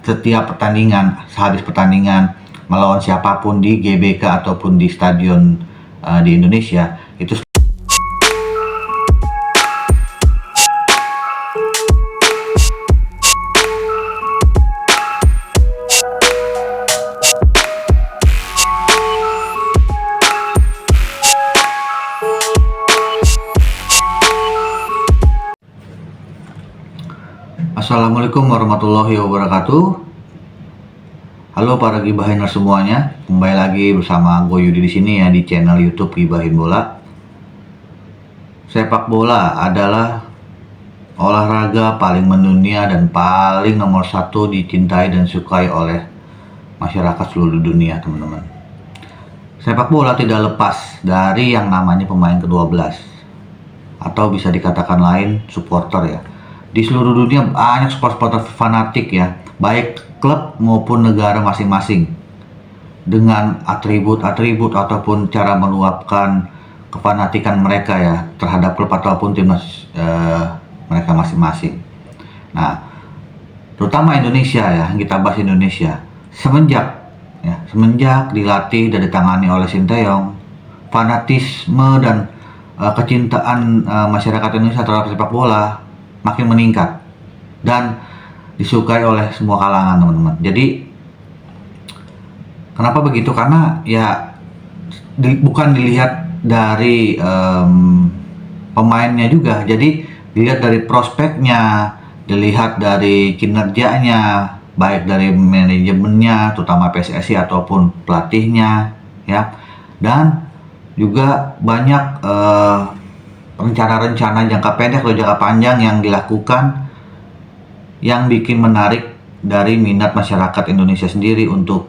setiap pertandingan, sehabis pertandingan melawan siapapun di GBK ataupun di stadion di Indonesia itu. Assalamualaikum warahmatullahi wabarakatuh. Halo para Gibahiner semuanya, kembali lagi bersama gue Yudi di sini ya di channel YouTube Gibahin Bola. Sepak bola adalah olahraga paling mendunia dan paling nomor satu dicintai dan disukai oleh masyarakat seluruh dunia, teman-teman. Sepak bola tidak lepas dari yang namanya pemain ke-12 atau bisa dikatakan lain supporter ya. Di seluruh dunia banyak supporter fanatik ya, baik klub maupun negara masing-masing, dengan atribut-atribut ataupun cara meluapkan kefanatikan mereka ya terhadap klub ataupun timnas mereka masing-masing. Nah, terutama Indonesia ya, kita bahas Indonesia. Semenjak dilatih dan ditangani oleh Sinteyong, fanatisme dan kecintaan masyarakat Indonesia terhadap sepak bola makin meningkat dan disukai oleh semua kalangan, teman-teman. Jadi kenapa begitu? Karena ya bukan dilihat dari pemainnya juga, jadi dilihat dari prospeknya, dilihat dari kinerjanya, baik dari manajemennya, terutama PSSI ataupun pelatihnya ya, dan juga banyak rencana-rencana jangka pendek atau jangka panjang yang dilakukan yang bikin menarik dari minat masyarakat Indonesia sendiri untuk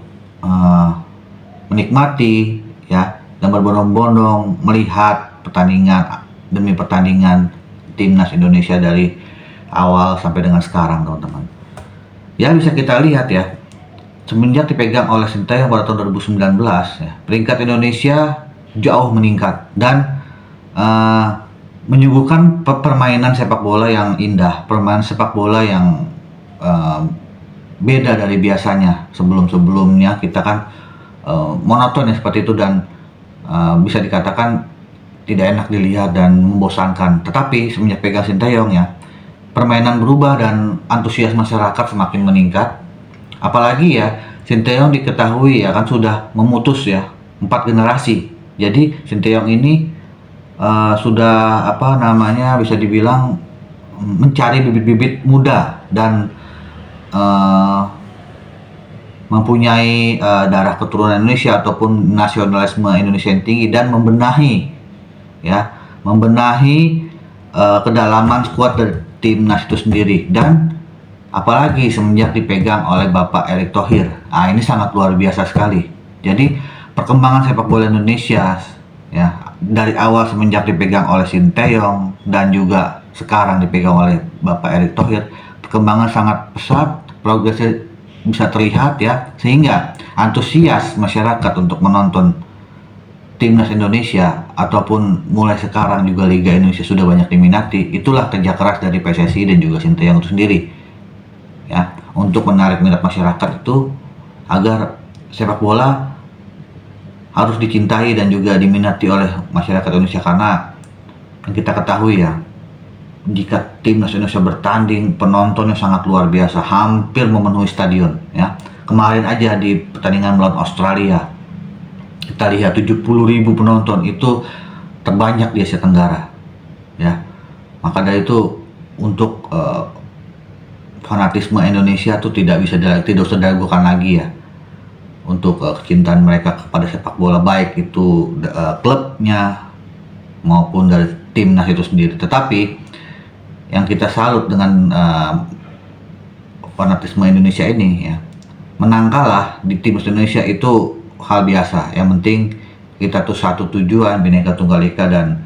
menikmati ya dan berbondong-bondong melihat pertandingan demi pertandingan timnas Indonesia dari awal sampai dengan sekarang, teman-teman. Ya, bisa kita lihat ya, semenjak dipegang oleh Sinteyong pada tahun 2019 ya, peringkat Indonesia jauh meningkat dan menyuguhkan permainan sepak bola yang indah, permainan sepak bola yang beda dari biasanya. Sebelumnya kita kan monoton ya seperti itu dan bisa dikatakan tidak enak dilihat dan membosankan. Tetapi semenjak pegang Sinteyong ya, permainan berubah dan antusias masyarakat semakin meningkat. Apalagi ya Sinteyong diketahui ya kan sudah memutus ya 4 generasi. Jadi Sinteyong ini sudah bisa dibilang mencari bibit-bibit muda dan mempunyai darah keturunan Indonesia ataupun nasionalisme Indonesia yang tinggi dan membenahi kedalaman skuad dari timnas itu sendiri. Dan apalagi semenjak dipegang oleh Bapak Erick Thohir, ini sangat luar biasa sekali. Jadi perkembangan sepak bola Indonesia ya dari awal semenjak dipegang oleh Sinteyong dan juga sekarang dipegang oleh Bapak Erick Thohir, perkembangan sangat pesat, progresnya bisa terlihat ya, sehingga antusias masyarakat untuk menonton timnas Indonesia ataupun mulai sekarang juga Liga Indonesia sudah banyak diminati. Itulah kerja keras dari PSSI dan juga Sinteyong itu sendiri ya, untuk menarik minat masyarakat itu agar sepak bola harus dicintai dan juga diminati oleh masyarakat Indonesia. Karena yang kita ketahui ya, jika timnas Indonesia bertanding, penontonnya sangat luar biasa, hampir memenuhi stadion ya. Kemarin aja di pertandingan melawan Australia kita lihat 70.000 penonton, itu terbanyak di Asia Tenggara ya. Maka dari itu untuk fanatisme Indonesia itu tidak usah diragukan lagi ya, untuk kecintaan mereka kepada sepak bola, baik itu klubnya maupun dari timnas itu sendiri. Tetapi yang kita salut dengan fanatisme Indonesia ini ya, menang kalah di timnas Indonesia itu hal biasa. Yang penting kita tuh satu tujuan, Bhinneka Tunggal Ika, dan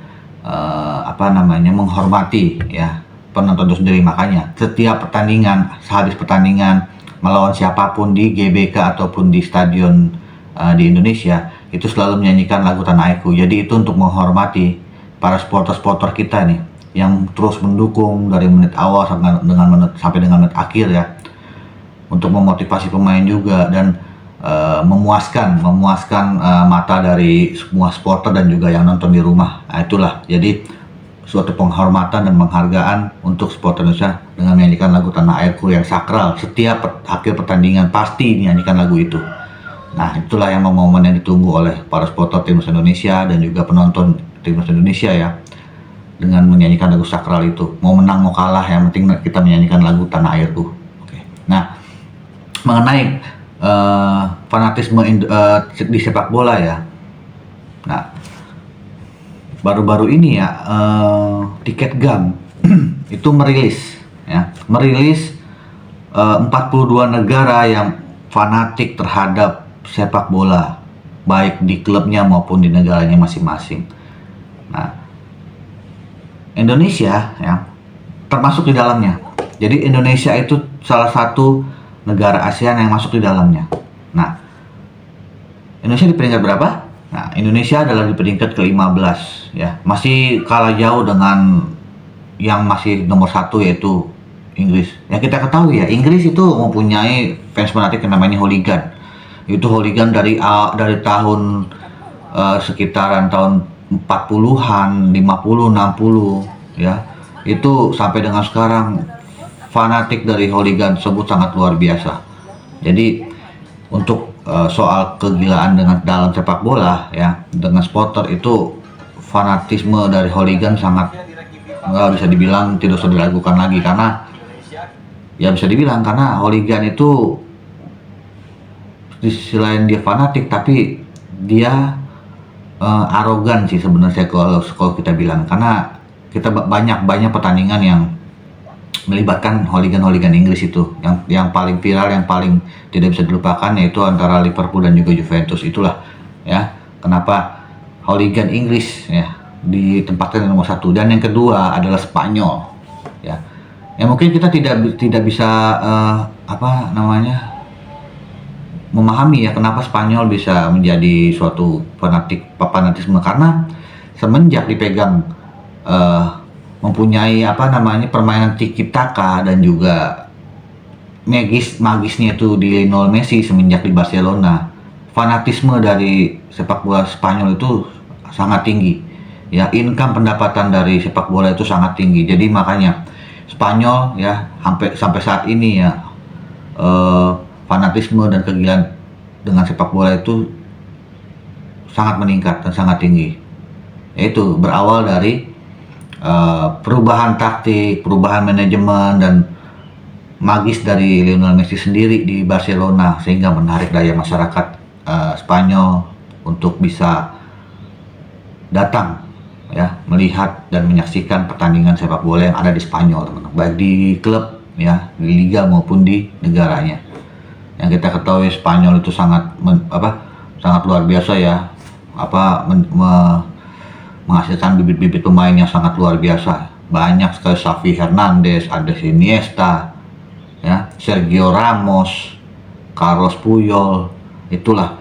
menghormati ya penonton itu sendiri. Makanya setiap pertandingan, sehabis pertandingan melawan siapapun di GBK ataupun di stadion di Indonesia, itu selalu menyanyikan lagu Tanah Airku. Jadi itu untuk menghormati para supporter kita nih yang terus mendukung dari menit awal sampai dengan menit akhir ya. untuk memotivasi pemain juga, dan memuaskan mata dari semua supporter dan juga yang nonton di rumah. Nah, itulah jadi suatu penghormatan dan penghargaan untuk supporter Indonesia dengan menyanyikan lagu Tanah Airku yang sakral. Setiap akhir pertandingan pasti dinyanyikan lagu itu. Nah, itulah yang momen yang ditunggu oleh para supporter timnas Indonesia dan juga penonton timnas Indonesia ya, dengan menyanyikan lagu sakral itu. Mau menang mau kalah, yang penting kita menyanyikan lagu Tanah Airku. Oke. Nah, mengenai fanatisme di sepak bola ya. Nah, baru-baru ini ya Tiket Gam itu merilis 42 negara yang fanatik terhadap sepak bola, baik di klubnya maupun di negaranya masing-masing. Nah, Indonesia ya termasuk di dalamnya. Jadi Indonesia itu salah satu negara ASEAN yang masuk di dalamnya. Nah, Indonesia di peringkat berapa? Nah, Indonesia adalah di peringkat ke-15 ya. Masih kalah jauh dengan yang masih nomor 1 yaitu Inggris. Ya, kita ketahui ya, Inggris itu mempunyai fans fanatik yang namanya hooligan. Itu hooligan dari tahun sekitaran tahun 40-an, 50, 60 ya. Itu sampai dengan sekarang fanatik dari hooligan tersebut sangat luar biasa. Jadi untuk soal kegilaan dengan dalam sepak bola ya, dengan supporter itu fanatisme dari hooligan sangat nggak bisa dibilang tidak usah diragukan lagi, karena ya bisa dibilang karena hooligan itu selain dia fanatik tapi dia arogan sih sebenarnya kalau kita bilang, karena kita banyak pertandingan yang melibatkan hooligan Inggris itu. Yang paling viral, yang paling tidak bisa dilupakan yaitu antara Liverpool dan juga Juventus. Itulah ya kenapa hooligan Inggris ya ditempatkan di nomor 1. Dan yang kedua adalah Spanyol ya. Ya mungkin kita tidak bisa memahami ya kenapa Spanyol bisa menjadi suatu fanatisme, karena semenjak dipegang mempunyai permainan tiki taka dan juga magisnya itu di Lionel Messi semenjak di Barcelona. Fanatisme dari sepak bola Spanyol itu sangat tinggi ya, income pendapatan dari sepak bola itu sangat tinggi. Jadi makanya Spanyol ya sampai saat ini ya fanatisme dan kegilaan dengan sepak bola itu sangat meningkat dan sangat tinggi. Yaitu berawal dari perubahan taktik, perubahan manajemen, dan magis dari Lionel Messi sendiri di Barcelona, sehingga menarik daya masyarakat Spanyol untuk bisa datang ya melihat dan menyaksikan pertandingan sepak bola yang ada di Spanyol, teman-teman, baik di klub ya, di liga maupun di negaranya. Yang kita ketahui Spanyol itu sangat luar biasa ya, menghasilkan bibit-bibit pemain yang sangat luar biasa. Banyak sekali, Xavi Hernandez, Andres Iniesta ya, Sergio Ramos, Carlos Puyol. Itulah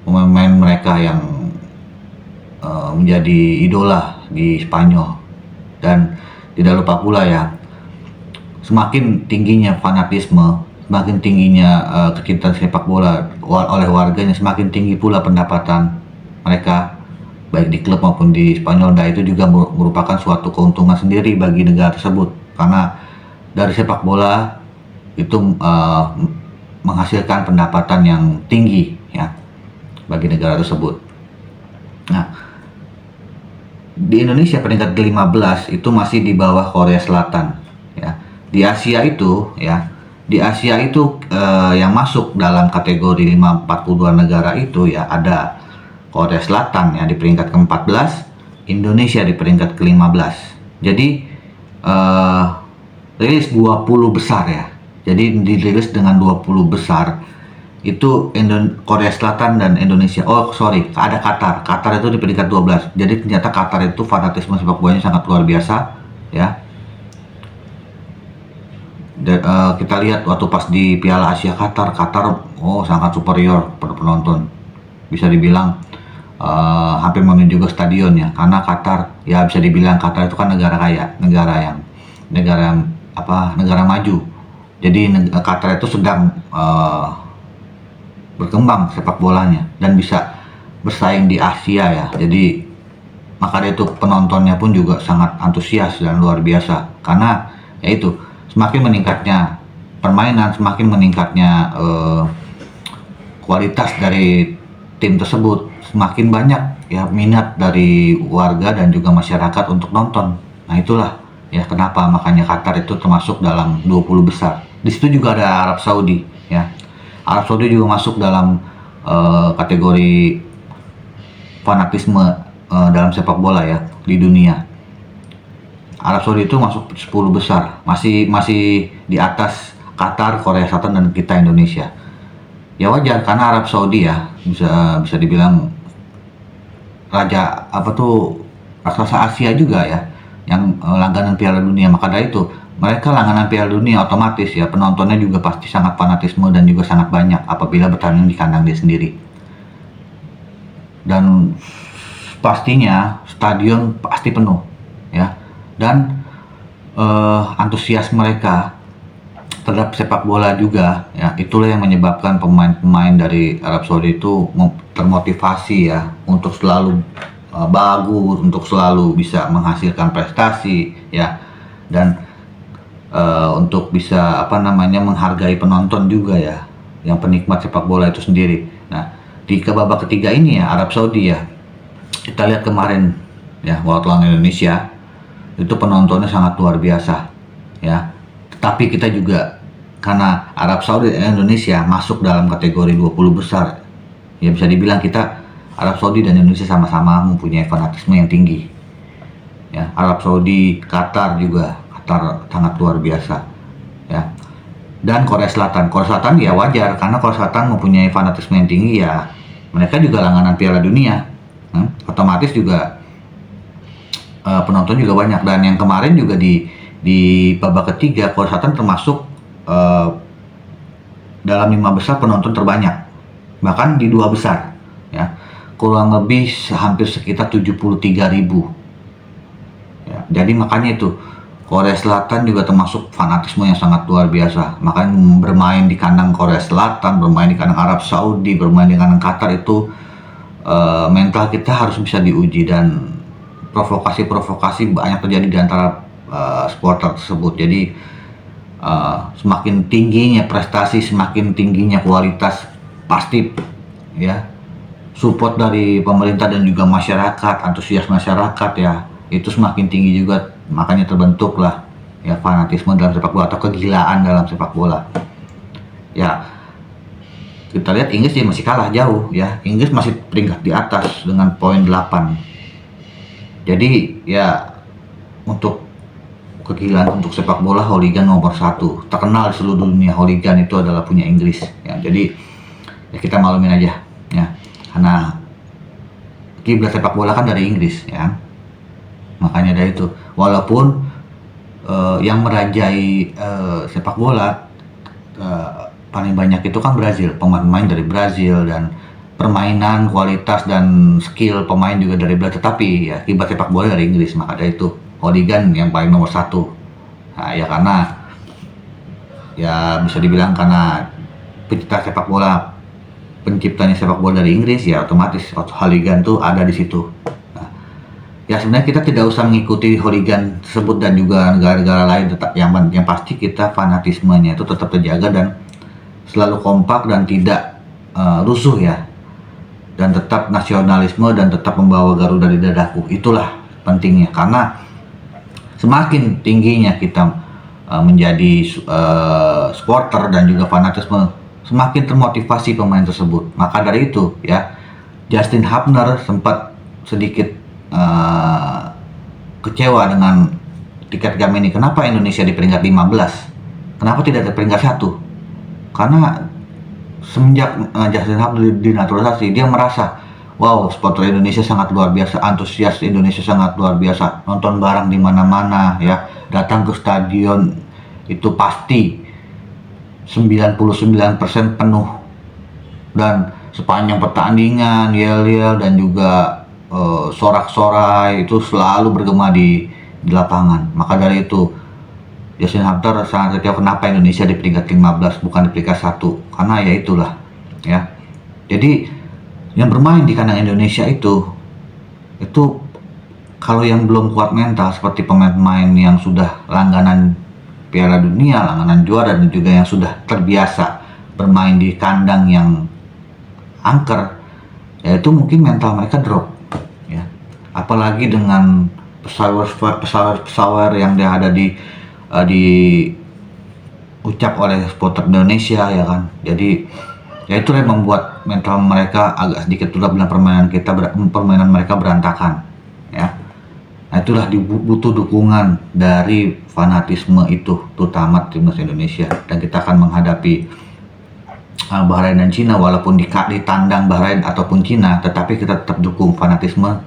pemain mereka yang menjadi idola di Spanyol. Dan tidak lupa pula ya, semakin tingginya fanatisme, semakin tingginya kecintaan sepak bola oleh warganya, semakin tinggi pula pendapatan mereka baik di klub maupun di Spanyol. Dan itu juga merupakan suatu keuntungan sendiri bagi negara tersebut, karena dari sepak bola itu menghasilkan pendapatan yang tinggi ya bagi negara tersebut. Nah, di Indonesia peringkat ke-15 itu masih di bawah Korea Selatan ya. Di Asia itu yang masuk dalam kategori 42 negara itu ya ada Korea Selatan ya di peringkat ke-14, Indonesia di peringkat ke-15. Jadi rilis 20 besar ya. Jadi dirilis dengan 20 besar itu Korea Selatan dan Indonesia. Ada Qatar. Qatar itu di peringkat 12. Jadi ternyata Qatar itu fanatisme sepak bolanya sangat luar biasa ya. Kita lihat waktu pas di Piala Asia Qatar sangat superior pada penonton. Bisa dibilang hampir memenuhi juga stadionnya, karena Qatar ya bisa dibilang Qatar itu kan negara kaya, negara maju Jadi Qatar itu sedang berkembang sepak bolanya dan bisa bersaing di Asia ya. Jadi maka dari itu penontonnya pun juga sangat antusias dan luar biasa, karena yaitu semakin meningkatnya permainan, semakin meningkatnya kualitas dari tim tersebut, semakin banyak ya minat dari warga dan juga masyarakat untuk nonton. Nah itulah ya kenapa makanya Qatar itu termasuk dalam 20 besar. Di situ juga ada Arab Saudi ya. Arab Saudi juga masuk dalam kategori fanatisme dalam sepak bola ya di dunia. Arab Saudi itu masuk 10 besar, masih di atas Qatar, Korea Selatan, dan kita Indonesia. Ya wajar karena Arab Saudi ya bisa dibilang raja raksasa Asia juga ya, yang langganan Piala Dunia. Maka dari itu mereka langganan Piala Dunia, otomatis ya penontonnya juga pasti sangat fanatisme dan juga sangat banyak apabila bertanding di kandang dia sendiri. Dan pastinya stadion pasti penuh ya, dan antusias mereka terhadap sepak bola juga ya, itulah yang menyebabkan pemain-pemain dari Arab Saudi itu termotivasi ya untuk selalu bagus, untuk selalu bisa menghasilkan prestasi ya, dan untuk bisa menghargai penonton juga ya, yang penikmat sepak bola itu sendiri. Nah di babak ketiga ini ya Arab Saudi ya, kita lihat kemarin ya waktu lawan Indonesia itu penontonnya sangat luar biasa ya. Tetapi kita juga karena Arab Saudi dan Indonesia masuk dalam kategori 20 besar ya, bisa dibilang kita Arab Saudi dan Indonesia sama-sama mempunyai fanatisme yang tinggi ya. Arab Saudi, Qatar sangat luar biasa ya. Dan Korea Selatan ya wajar karena Korea Selatan mempunyai fanatisme yang tinggi ya, mereka juga langganan Piala Dunia. Otomatis juga penonton juga banyak. Dan yang kemarin juga di babak ketiga Korea Selatan termasuk dalam 5 besar penonton terbanyak, bahkan di 2 besar ya, kurang lebih hampir sekitar 73.000 ya. Jadi makanya itu Korea Selatan juga termasuk fanatisme yang sangat luar biasa. Makanya bermain di kandang Korea Selatan, bermain di kandang Arab Saudi, bermain di kandang Qatar itu mental kita harus bisa diuji, dan provokasi banyak terjadi di antara supporter tersebut. Jadi semakin tingginya prestasi, semakin tingginya kualitas, pasti ya support dari pemerintah dan juga masyarakat, antusias masyarakat ya, itu semakin tinggi juga. Makanya terbentuklah ya fanatisme dalam sepak bola atau kegilaan dalam sepak bola ya. Kita lihat Inggris ya masih kalah jauh ya, Inggris masih peringkat di atas dengan poin 8. Jadi ya untuk kegilaan untuk sepak bola, hooligan nomor 1 terkenal di seluruh dunia. Hooligan itu adalah punya Inggris ya. Jadi ya kita maklumin aja ya, karena kiblat sepak bola kan dari Inggris ya. Makanya dari itu walaupun yang merajai sepak bola paling banyak itu kan Brazil, pemain-pemain dari Brazil, dan permainan, kualitas dan skill pemain juga dari Brazil, tetapi ya kiblat sepak bola dari Inggris. Maka dari itu hooligan yang paling nomor 1. Nah ya karena ya bisa dibilang karena penciptanya sepak bola dari Inggris ya, otomatis hooligan tuh ada di situ. Ya sebenarnya kita tidak usah mengikuti hooligan tersebut dan juga negara-negara lain, tetap yang pasti kita fanatismenya itu tetap terjaga dan selalu kompak dan tidak rusuh ya, dan tetap nasionalisme dan tetap membawa Garuda di dadaku. Itulah pentingnya, karena semakin tingginya kita menjadi supporter dan juga fanatisme, semakin termotivasi pemain tersebut. Maka dari itu ya, Justin Hubner sempat sedikit kecewa dengan tiket kami ini. Kenapa Indonesia di peringkat 15? Kenapa tidak di peringkat 1? Karena semenjak Justin Hubner dinaturalisasi, dia merasa wow, supporter Indonesia sangat luar biasa, antusias Indonesia sangat luar biasa, nonton bareng di mana-mana ya, datang ke stadion itu pasti 99% penuh, dan sepanjang pertandingan yel-yel dan juga sorak-sorai itu selalu bergema di lapangan. Maka dari itu Justin Hunter sangat kecewa kenapa Indonesia di peringkat 15 bukan di peringkat 1, karena ya itulah ya. Jadi yang bermain di kandang Indonesia itu kalau yang belum kuat mental seperti pemain-pemain yang sudah langganan Piala Dunia, langganan juara, dan juga yang sudah terbiasa bermain di kandang yang angker, yaitu mungkin mental mereka drop ya. Apalagi dengan pesawar yang dia ada di ucap oleh supporter Indonesia ya kan. Jadi ya itu yang membuat mental mereka agak sedikit drop dan permainan mereka berantakan ya. Nah itulah butuh dukungan dari fanatisme itu, terutama timnas Indonesia, dan kita akan menghadapi Bahrain dan Cina. Walaupun ditandang Bahrain ataupun Cina, tetapi kita tetap dukung fanatisme,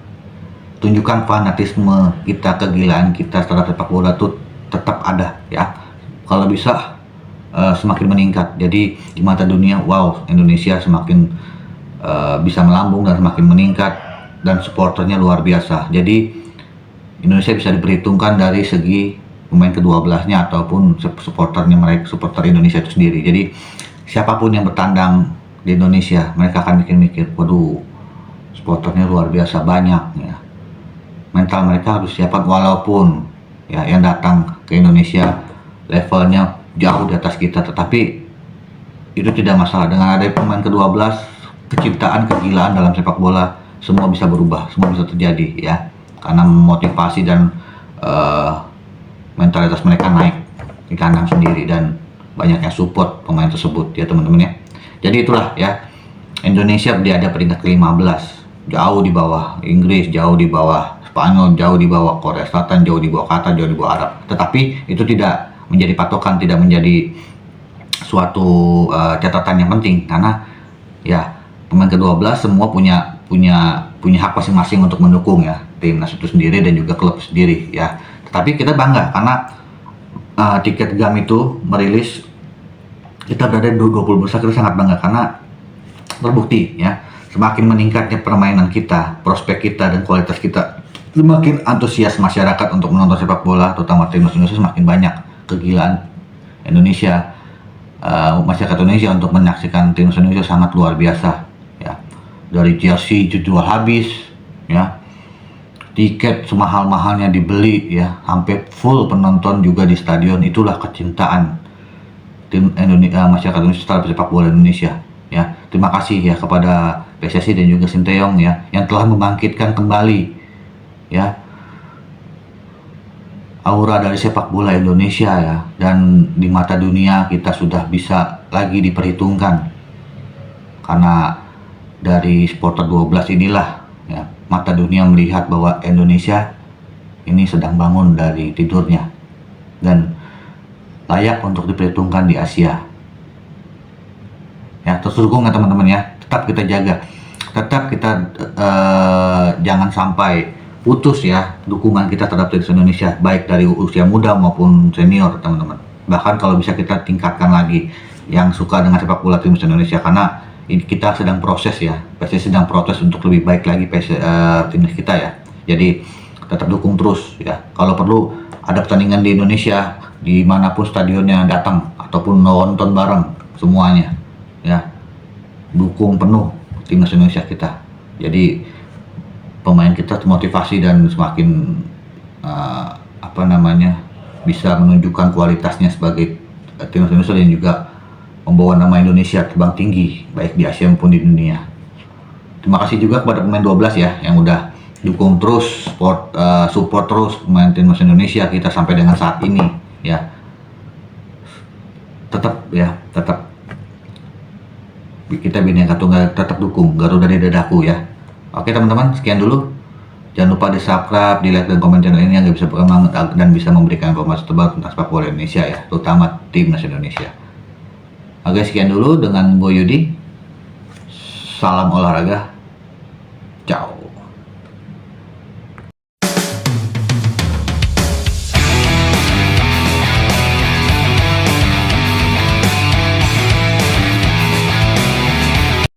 tunjukkan fanatisme kita, kegilaan kita terhadap sepak bola itu tetap ada ya. Kalau bisa semakin meningkat. Jadi di mata dunia, wow, Indonesia semakin bisa melambung dan semakin meningkat, dan supporternya luar biasa. Jadi Indonesia bisa diperhitungkan dari segi pemain ke-12-nya ataupun supporternya mereka, supporter Indonesia itu sendiri. Jadi siapapun yang bertandang di Indonesia, mereka akan mikir-mikir, waduh, supporternya luar biasa banyak ya. Mental mereka harus siapkan, walaupun ya yang datang ke Indonesia levelnya jauh di atas kita, tetapi itu tidak masalah. Dengan ada pemain ke-12, kecintaan, kegilaan dalam sepak bola semua bisa berubah, semua bisa terjadi ya, karena motivasi dan mentalitas mereka naik di kandang sendiri, dan banyaknya support pemain tersebut ya teman-teman ya. Jadi itulah ya, Indonesia ada peringkat ke-15, jauh di bawah Inggris, jauh di bawah Spanyol, jauh di bawah Korea Selatan, jauh di bawah Qatar, jauh di bawah Arab. Tetapi itu tidak menjadi patokan, tidak menjadi suatu catatan yang penting, karena ya pemain ke-12 semua punya hak masing-masing untuk mendukung ya timnas itu sendiri dan juga klub sendiri ya. Tetapi kita bangga karena tiket GAM itu merilis kita berada di 20 besar. Kita sangat bangga karena terbukti ya, semakin meningkatnya permainan kita, prospek kita, dan kualitas kita, semakin antusias masyarakat untuk menonton sepak bola, terutama timnas Indonesia. Semakin banyak kegilaan Indonesia, masyarakat Indonesia untuk menyaksikan timnas Indonesia sangat luar biasa ya. Dari jersey jual habis ya, tiket semahal-mahalnya dibeli ya, sampai full penonton juga di stadion. Itulah kecintaan tim Indonesia, masyarakat Indonesia terhadap sepak bola Indonesia ya. Terima kasih ya kepada PSSI dan juga Sinteyong ya, yang telah membangkitkan kembali ya aura dari sepak bola Indonesia ya, dan di mata dunia kita sudah bisa lagi diperhitungkan, karena dari supporter 12 inilah ya, mata dunia melihat bahwa Indonesia ini sedang bangun dari tidurnya dan layak untuk diperhitungkan di Asia ya. Terus dukung ya teman-teman ya, tetap kita jaga, tetap kita jangan sampai putus ya dukungan kita terhadap timnas Indonesia, baik dari usia muda maupun senior teman-teman. Bahkan kalau bisa kita tingkatkan lagi yang suka dengan sepak bola timnas Indonesia, karena kita sedang proses ya, PSSI sedang proses untuk lebih baik lagi timnas kita ya. Jadi tetap dukung terus ya. Kalau perlu ada pertandingan di Indonesia, dimanapun stadionnya, datang ataupun nonton bareng semuanya ya, dukung penuh timnas Indonesia kita. Jadi pemain kita termotivasi dan semakin bisa menunjukkan kualitasnya sebagai timnas Indonesia, dan juga membawa nama Indonesia terbang tinggi baik di Asia maupun di dunia. Terima kasih juga kepada pemain 12 ya yang udah dukung terus, support terus pemain timnas Indonesia kita sampai dengan saat ini ya. Tetap kita Bhinneka Tunggal, tetap dukung Garuda di dadaku ya. Oke teman-teman, sekian dulu. Jangan lupa di subscribe, di like dan komen channel ini yang bisa berkembang dan bisa memberikan informasi terbaru tentang sepak bola Indonesia ya, terutama timnas Indonesia. Oke, sekian dulu dengan Boy Yudi. Salam olahraga. Ciao.